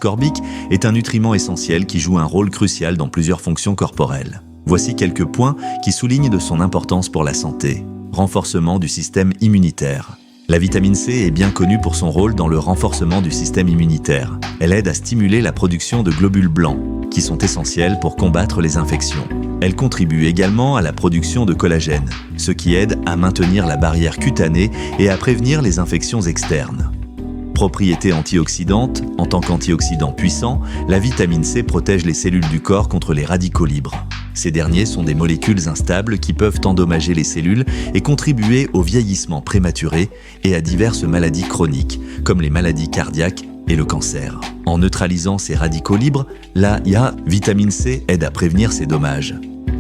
ascorbique est un nutriment essentiel qui joue un rôle crucial dans plusieurs fonctions corporelles. Voici quelques points qui soulignent de son importance pour la santé. Renforcement du système immunitaire. La vitamine C est bien connue pour son rôle dans le renforcement du système immunitaire. Elle aide à stimuler la production de globules blancs, qui sont essentiels pour combattre les infections. Elle contribue également à la production de collagène, ce qui aide à maintenir la barrière cutanée et à prévenir les infections externes. Propriété antioxydante, en tant qu'antioxydant puissant, la vitamine C protège les cellules du corps contre les radicaux libres. Ces derniers sont des molécules instables qui peuvent endommager les cellules et contribuer au vieillissement prématuré et à diverses maladies chroniques, comme les maladies cardiaques et le cancer. En neutralisant ces radicaux libres, la vitamine C aide à prévenir ces dommages.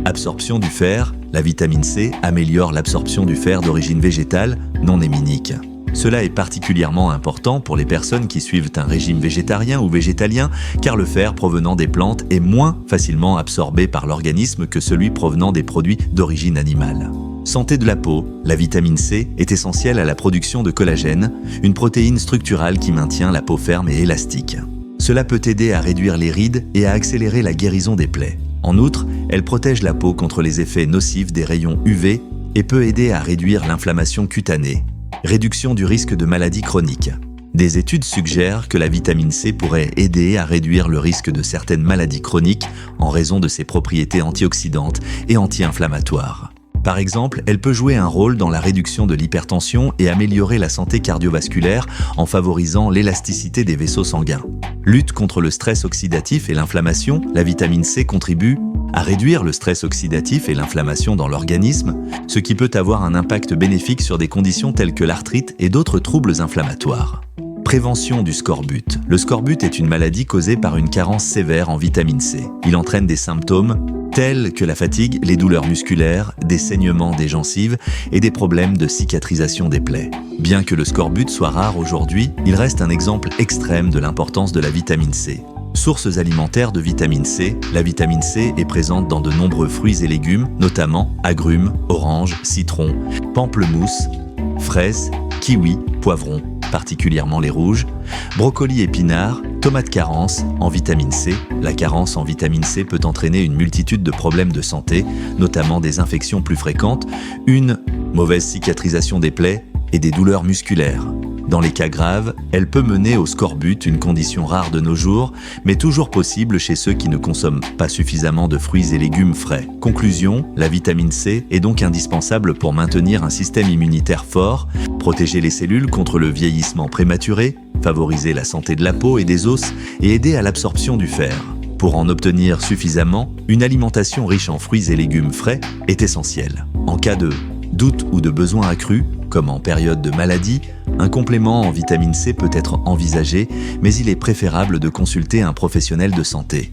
Absorption du fer. La vitamine C améliore l'absorption du fer d'origine végétale, non héminique. Cela est particulièrement important pour les personnes qui suivent un régime végétarien ou végétalien, car le fer provenant des plantes est moins facilement absorbé par l'organisme que celui provenant des produits d'origine animale. Santé de la peau. La vitamine C est essentielle à la production de collagène, une protéine structurale qui maintient la peau ferme et élastique. Cela peut aider à réduire les rides et à accélérer la guérison des plaies. En outre, elle protège la peau contre les effets nocifs des rayons UV et peut aider à réduire l'inflammation cutanée. Réduction du risque de maladies chroniques. Des études suggèrent que la vitamine C pourrait aider à réduire le risque de certaines maladies chroniques en raison de ses propriétés antioxydantes et anti-inflammatoires. Par exemple, elle peut jouer un rôle dans la réduction de l'hypertension et améliorer la santé cardiovasculaire en favorisant l'élasticité des vaisseaux sanguins. Lutte contre le stress oxydatif et l'inflammation, la vitamine C contribue à réduire le stress oxydatif et l'inflammation dans l'organisme, ce qui peut avoir un impact bénéfique sur des conditions telles que l'arthrite et d'autres troubles inflammatoires. Prévention du scorbut. Le scorbut est une maladie causée par une carence sévère en vitamine C. Il entraîne des symptômes tels que la fatigue, les douleurs musculaires, des saignements des gencives et des problèmes de cicatrisation des plaies. Bien que le scorbut soit rare aujourd'hui, il reste un exemple extrême de l'importance de la vitamine C. Sources alimentaires de vitamine C. La vitamine C est présente dans de nombreux fruits et légumes, notamment agrumes, oranges, citrons, pamplemousse, fraises, kiwis, poivrons, particulièrement les rouges, brocolis épinards, tomates carence en vitamine C. La carence en vitamine C peut entraîner une multitude de problèmes de santé, notamment des infections plus fréquentes, une mauvaise cicatrisation des plaies et des douleurs musculaires. Dans les cas graves, elle peut mener au scorbut, une condition rare de nos jours, mais toujours possible chez ceux qui ne consomment pas suffisamment de fruits et légumes frais. Conclusion, la vitamine C est donc indispensable pour maintenir un système immunitaire fort, protéger les cellules contre le vieillissement prématuré, favoriser la santé de la peau et des os et aider à l'absorption du fer. Pour en obtenir suffisamment, une alimentation riche en fruits et légumes frais est essentielle. En cas de doute ou de besoin accru, comme en période de maladie, un complément en vitamine C peut être envisagé, mais il est préférable de consulter un professionnel de santé.